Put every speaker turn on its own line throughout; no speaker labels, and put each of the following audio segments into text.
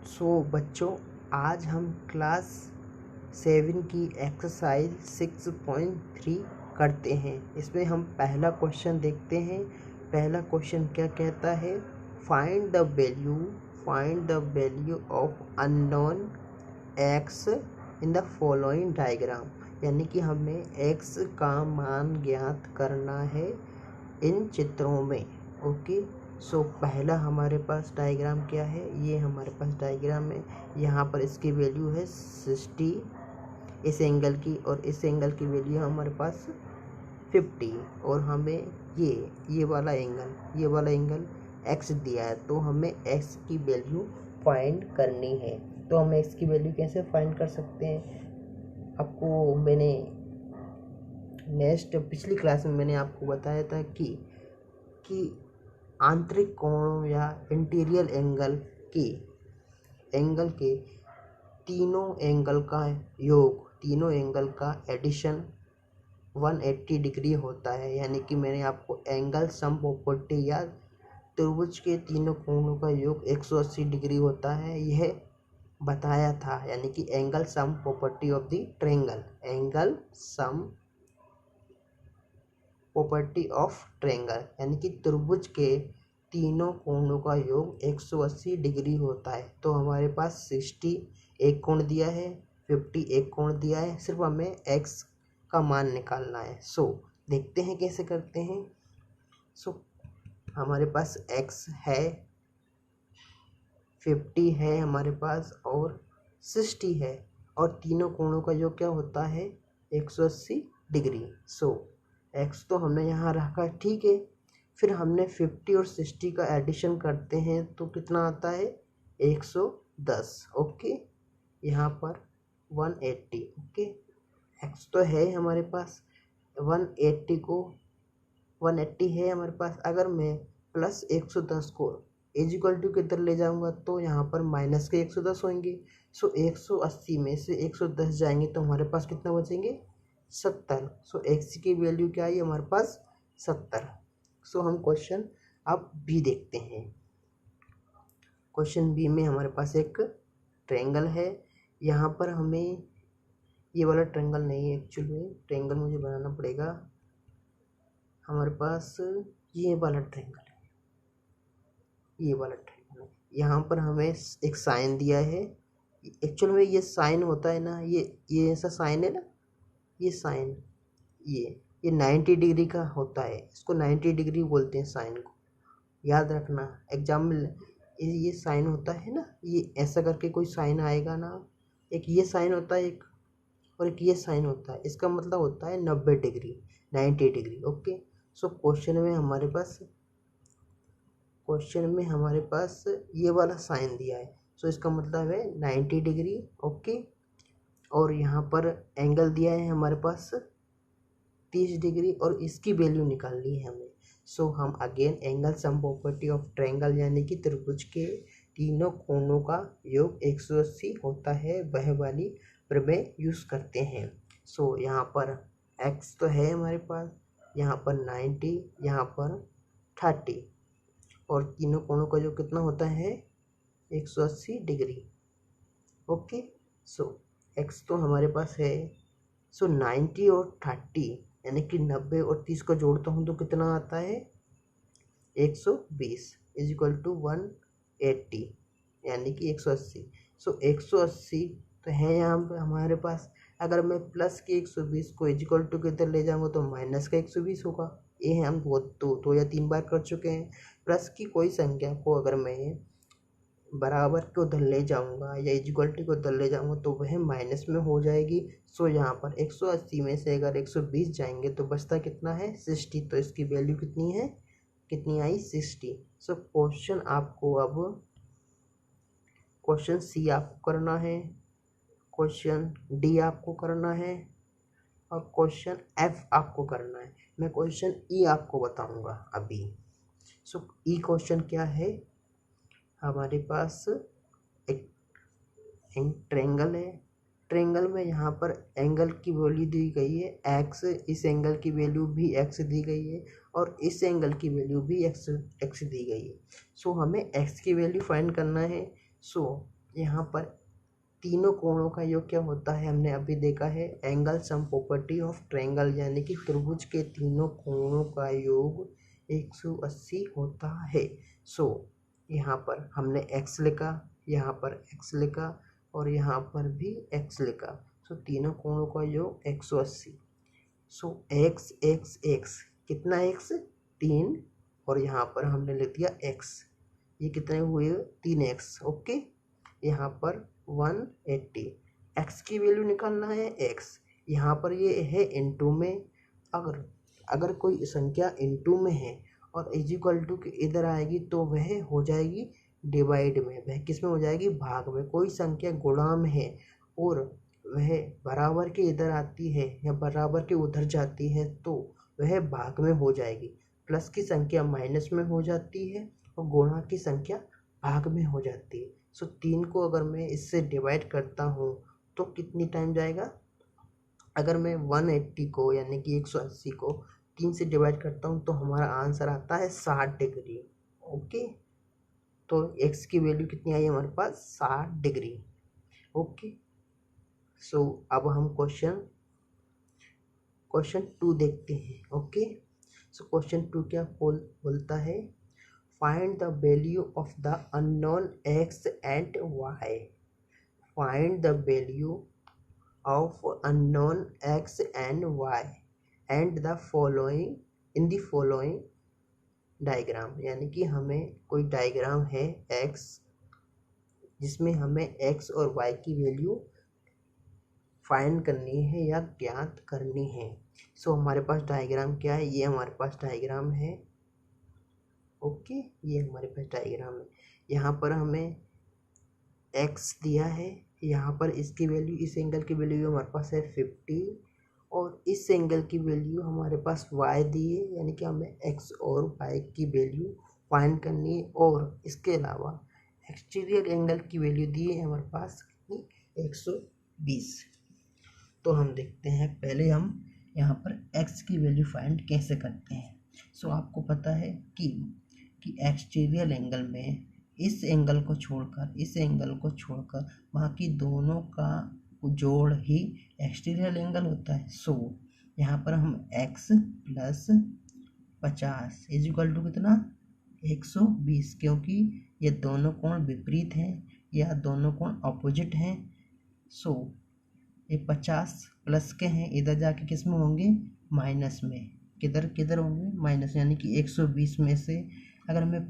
बच्चों, आज हम क्लास 7 की एक्सरसाइज 6.3 करते हैं। इसमें हम पहला क्वेश्चन देखते हैं। पहला क्वेश्चन क्या कहता है? Find the value of unknown x in the following diagram. यानी कि हमें एक्स का मान ज्ञात करना है इन चित्रों में। ओके, पहला हमारे पास डायग्राम क्या है? ये हमारे पास डायग्राम है। यहाँ पर इसकी वैल्यू है 60 इस एंगल की, और इस एंगल की वैल्यू हमारे पास 50, और हमें ये वाला एंगल x दिया है, तो हमें x की वैल्यू फाइंड करनी है। तो हम x की वैल्यू कैसे फाइंड कर सकते हैं? आपको मैंने पिछली क्लास में मैंने आपको बताया था कि आंतरिक कोणों या इंटीरियर एंगल के तीनों एंगल का एडिशन 180 डिग्री होता है। यानी कि मैंने आपको एंगल सम प्रॉपर्टी या त्रिभुज के तीनों कोणों का योग 180 डिग्री होता है, यह बताया था। यानी कि angle sum property of the triangle, यानी कि त्रिभुज के तीनों कोणों का योग 180 डिग्री होता है। तो हमारे पास 60 एक कोण दिया है, 50 एक कोण दिया है, सिर्फ हमें x का मान निकालना है। देखते हैं कैसे करते हैं। हमारे पास x है, 50 है हमारे पास, और 60 है, और तीनों कोणों का योग क्या होता है? 180 डिग्री। x तो हमने यहाँ रखा, ठीक है। फिर हमने 50 और 60 का एडिशन करते हैं तो कितना आता है? 110। ओके, यहाँ पर 180। ओके, x तो है हमारे पास, 180 है हमारे पास। अगर मैं प्लस 110 को इक्वल टू के इधर ले जाऊंगा तो यहाँ पर माइनस के 110 होंगे। 180 में से 110 जाएंगे तो हमारे पास कितना बचेंगे? 70। x की वैल्यू क्या है हमारे पास? 70। हम क्वेश्चन अब बी देखते हैं। क्वेश्चन बी में हमारे पास एक ट्रायंगल है। यहाँ पर हमें ये वाला ट्रायंगल नहीं है, एक्चुअली ट्रायंगल मुझे बनाना पड़ेगा। हमारे पास ये वाला ट्रायंगल है, यहाँ पर हमें एक साइन दिया है। एक्चुअल में ये साइन होता है ना, ये ऐसा साइन है ना, ये साइन ये 90 डिग्री का होता है। इसको 90 डिग्री बोलते हैं साइन को, याद रखना। एग्जाम में ये साइन होता है ना, ये ऐसा करके कोई साइन आएगा ना, एक ये साइन होता है और एक ये साइन होता है, इसका मतलब होता है 90 डिग्री, 90 डिग्री। ओके, क्वेश्चन में हमारे पास ये वाला साइन दिया है, इसका मतलब है 90 डिग्री। ओके, और यहाँ पर एंगल दिया है हमारे पास 30 डिग्री, और इसकी वैल्यू निकालनी है हमें। हम again angle sum property of triangle, यानी कि त्रिभुज के तीनों कोणों का योग 180 होता है, वह वाली प्रमेय यूज करते हैं। यहाँ पर x तो है हमारे पास, यहाँ पर 90, यहाँ पर 30, और तीनों कोणों का योग कितना होता है? 180 डिग्री। ओके, x तो हमारे पास है। 90 और 30 यानी कि 90 और 30 को जोड़ता हूँ तो कितना आता है? 120 इक्वल टू 180, यानी कि 180। 180 तो है यहाँ पे हमारे पास। अगर मैं प्लस के 120 को इक्वल टू के इधर ले जाऊँगा तो माइनस का 120 होगा। ये हम दो या 3 बार कर चुके हैं। प्लस की कोई संख्या को अगर मैं बराबर को उधर ले जाऊंगा या इक्वलिटी को उधर ले जाऊंगा तो वह माइनस में हो जाएगी। यहाँ पर 180 में से अगर 120 जाएंगे तो बचता कितना है? 60। तो इसकी वैल्यू कितनी आई? 60। क्वेश्चन आपको अब क्वेश्चन सी आपको करना है, क्वेश्चन डी आपको करना है, और क्वेश्चन एफ आपको करना है। मैं क्वेश्चन ई आपको बताऊंगा अभी। ई क्वेश्चन क्या है? हमारे पास एक ट्रायंगल है। ट्रायंगल में यहाँ पर एंगल की वैल्यू दी गई है x, इस एंगल की वैल्यू भी x दी गई है, और इस एंगल की वैल्यू भी x दी गई है। हमें x की वैल्यू फाइंड करना है। यहाँ पर तीनों कोणों का योग क्या होता है, हमने अभी देखा है angle sum property of triangle, यानी कि त्रिभुज के तीनों कोणों का योग 180 होता है। सो यहाँ पर हमने x लिखा, यहाँ पर x लिखा और यहाँ पर भी x लिखा। सो तीनों कोणों का योग 180। सो x x x कितना x 3 और यहाँ पर हमने लिख दिया x, ये कितने हुए 3x। ओके, यहाँ पर 180। x की वैल्यू निकालना है x, यहाँ पर ये है इनटू में। अगर कोई संख्या इनटू में है और इक्वल टू के इधर आएगी तो वह हो जाएगी डिवाइड में, वह किस में हो जाएगी भाग में। कोई संख्या गुणा में है और वह बराबर के इधर आती है या बराबर के उधर जाती है तो वह भाग में हो जाएगी। प्लस की संख्या माइनस में हो जाती है और गुणा की संख्या भाग में हो जाती है। सो 3 को अगर मैं इससे डिवाइड करता हूँ तो कितनी टाइम जाएगा, अगर मैं 180 को यानी कि 180 को 3 से डिवाइड करता हूँ तो हमारा आंसर आता है 60 डिग्री। ओके, तो x की वैल्यू कितनी आई हमारे पास 60 डिग्री। ओके, सो अब हम क्वेश्चन 2 देखते हैं। ओके, सो क्वेश्चन 2 क्या बोलता है, find the value of the unknown x and y। Find the value of unknown x and y and the following in the following diagram, यानी कि हमें कोई डायग्राम है x जिसमें हमें x और y की वैल्यू फाइंड करनी है या ज्ञात करनी है। सो हमारे पास डायग्राम क्या है, ये हमारे पास डायग्राम है। ओके, ये हमारे पास डायग्राम है। यहाँ पर हमें x दिया है, यहाँ पर इसकी वैल्यू, इस एंगल की वैल्यू हमारे पास है 50 और इस एंगल की वैल्यू हमारे पास y दी है, यानी कि हमें x और y की वैल्यू फाइंड करनी है। और इसके अलावा एक्सटीरियर एंगल की वैल्यू दी है हमारे पास कितनी 120। तो हम देखते हैं, पहले हम यहाँ पर x की वैल्यू फाइंड कैसे करते हैं। सो आपको पता है कि एक्सटीरियर एंगल में इस एंगल को छोड़कर बाकी दोनों का जोड़ ही एक्सटीरियर एंगल होता है। सो यहाँ पर हम x plus 50 is equal to कितना 120, क्योंकि ये दोनों कोण विपरीत हैं या दोनों कोण अपोजिट हैं। सो ये 50 प्लस के हैं, इधर जाके किस में होंगे माइनस में, किधर होंगे माइनस, यानी कि 120 में से अगर मैं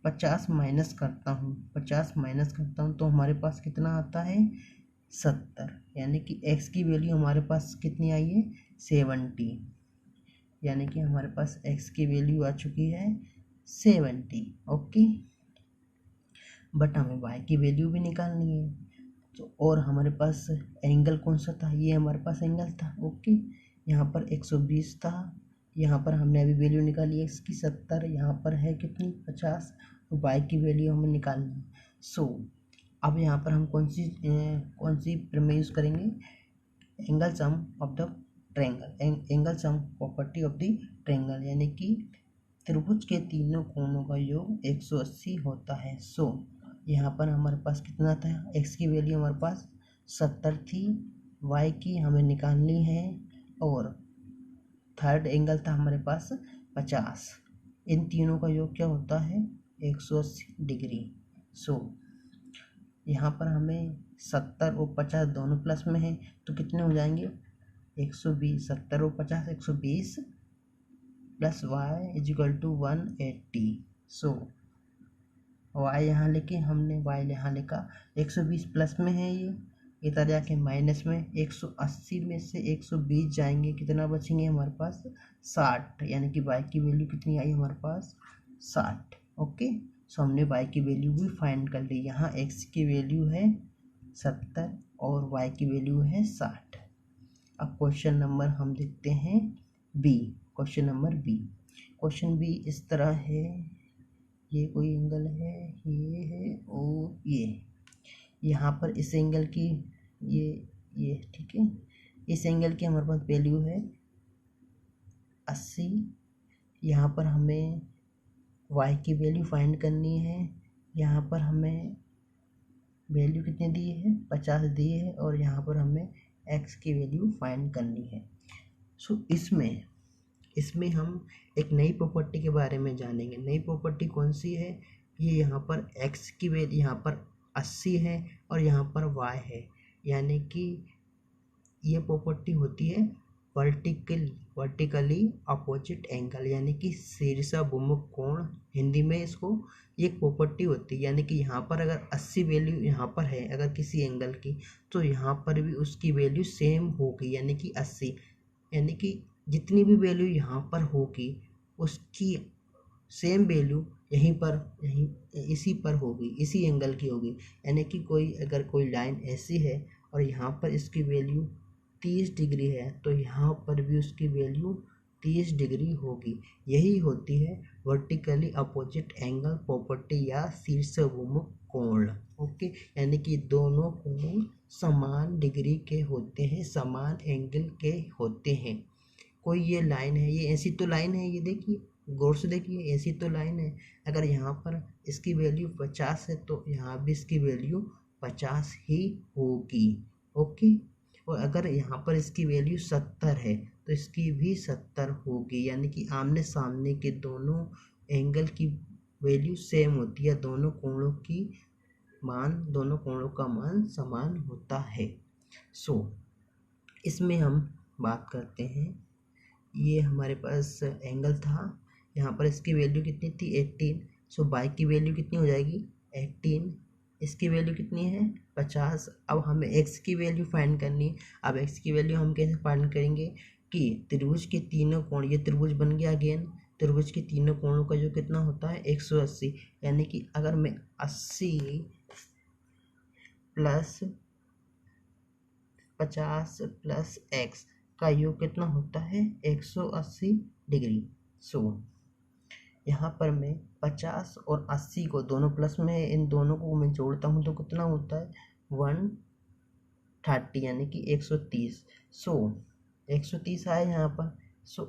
50 माइनस करता हूँ तो हमारे पास कितना आता है 70, यानी कि x की वैल्यू हमारे पास कितनी आई है 70, यानी कि हमारे पास x की वैल्यू आ चुकी है 70। ओके, बट हमें y की वैल्यू भी निकालनी है। तो और हमारे पास एंगल कौन सा था, ये हमारे पास एंगल था। ओके, यहाँ पर 120 था, यहाँ पर हमने अभी वैल्यू निकाली है इसकी 70, यहाँ पर है कितनी 50, तो y की वैल्यू हमें निकालनी है। सो अब यहाँ पर हम कौन सी प्रमेय यूज़ करेंगे, angle sum of the triangle, angle sum property of the triangle, यानी कि त्रिभुज के तीनों कोणों का योग 180 होता है। सो यहाँ पर हमारे पास कितना था, x की वैल्यू हमारे पास 70 थी, y की हमें निकालनी है और थर्ड एंगल था हमारे पास 50। इन तीनों का योग क्या होता है 180 डिग्री। सो यहाँ पर हमें 70 और 50 दोनों प्लस में है तो कितने हो जाएंगे 120, 70 और 50 120 plus y is equal to 180। So y यहाँ लेके हमने y यहाँ लिखा 120 प्लस में है, ये इधर जाके माइनस में 180 में से 120 जाएंगे, कितना बचेंगे हमारे पास 60, यानी कि y की वैल्यू कितनी आई हमारे पास 60। ओके, सो हमने y की वैल्यू भी फाइंड कर ली। यहाँ x की वैल्यू है 70 और y की वैल्यू है 60। अब क्वेश्चन नंबर हम देखते हैं B. Question number B, question B इस तरह है, ये कोई एंगल है, ये है और ये यहाँ पर इस एंगल की ये ठीक है, इस एंगल की हमारे पास वैल्यू है 80। यहाँ पर हमें y की वैल्यू फाइंड करनी है, यहाँ पर हमें वैल्यू कितने दिए हैं, 50 दिए हैं, और यहाँ पर हमें x की वैल्यू फाइंड करनी है। सो इसमें हम एक नई प्रॉपर्टी के बारे में जानेंगे। नई प्रॉपर्टी कौन सी है, ये यहाँ पर x की वैल्यू यहाँ पर 80 है और यहाँ पर y है, यानी कि ये प्रॉपर्टी होती है वर्टिकली अपोजिट एंगल, यानी कि शीर्षाभिमुख कोण, हिंदी में इसको ये प्रॉपर्टी होती है। यानी कि यहाँ पर अगर 80 वैल्यू यहाँ पर है अगर किसी एंगल की, तो यहाँ पर भी उसकी वैल्यू सेम होगी, यानी कि 80, यानी कि जितनी भी वैल्यू यहाँ पर होगी उसकी सेम वैल्यू यहीं इसी पर होगी, इसी एंगल की होगी। यानी कि अगर कोई लाइन ऐसी है और यहाँ पर इसकी वैल्यू 30 डिग्री है, तो यहाँ पर भी उसकी वैल्यू 30 डिग्री होगी। यही होती है वर्टिकली अपोजिट एंगल प्रॉपर्टी या शीर्षाभिमुख कोण। ओके, यानी कि दोनों कोण समान डिग्री के होते हैं, समान एंगल के होते हैं। कोई ये लाइन है, ये ऐसी तो लाइन है, ये देखिए गौर से देखिए, ऐसी तो लाइन है। अगर यहाँ पर इसकी वैल्यू 50 है तो यहाँ भी इसकी वैल्यू 50 ही होगी। ओके, और अगर यहाँ पर इसकी वैल्यू 70 है तो इसकी भी 70 होगी, यानी कि आमने सामने के दोनों एंगल की वैल्यू सेम होती है, दोनों कोणों का मान समान होता है। इसमें हम बात करते हैं, ये हमारे पास एंगल था, यहाँ पर इसकी वैल्यू कितनी थी 18। बाई की वैल्यू कितनी हो जाएगी 18, इसकी वैल्यू कितनी है 50। अब हमें x की वैल्यू फाइंड करनी है। अब x की वैल्यू हम कैसे फाइंड करेंगे कि त्रिभुज के तीनों कोण, ये त्रिभुज बन गया अगेन, त्रिभुज के तीनों कोणों का जो कितना होता है 180, यानी कि अगर मैं 80 प्लस 50 प्लस x का योग कितना होता है 180 डिग्री। यहाँ पर मैं 50 और 80 को दोनों प्लस में, इन दोनों को मैं जोड़ता हूँ तो कितना होता है 130, यानी कि 130। 130 आया यहाँ पर।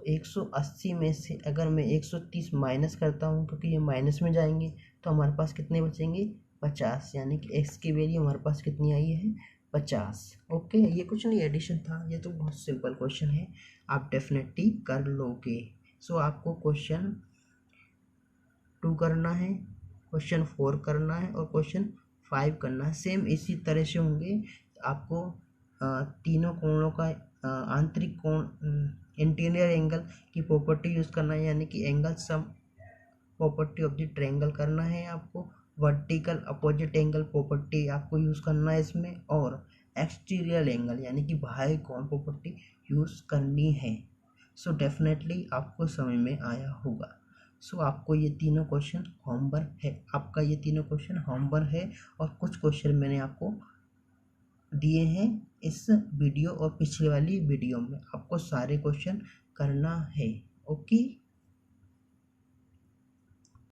180 में से अगर मैं 130 माइनस करता हूँ, क्योंकि ये माइनस में जाएंगे, तो हमारे पास कितने बचेंगे 50, यानी कि x की वैल्यू हमारे पास कितनी आई है 50। ओके, ये कुछ नहीं एडिशन था, ये तो बहुत सिंपल क्वेश्चन है, आप डेफिनेटली कर लोगे। आपको क्वेश्चन 2 करना है, क्वेश्चन 4 करना है और क्वेश्चन 5 करना है। सेम इसी तरह से होंगे। आपको तीनों कोणों का आंतरिक कोण, इंटीरियर एंगल की प्रॉपर्टी यूज़ करना है, यानी कि angle sum property of the triangle करना है आपको। वर्टिकल अपोजिट एंगल प्रॉपर्टी आपको यूज़ करना है इसमें, और एक्सटीरियर एंगल यानी कि बाह्य कोण प्रॉपर्टी यूज़ करनी है। डेफिनेटली आपको समझ में आया होगा। आपको ये तीनों क्वेश्चन होमवर्क है, आपका ये तीनों क्वेश्चन होमवर्क है, और कुछ क्वेश्चन मैंने आपको दिए हैं इस वीडियो और पिछले वाली वीडियो में, आपको सारे क्वेश्चन करना है। ओके।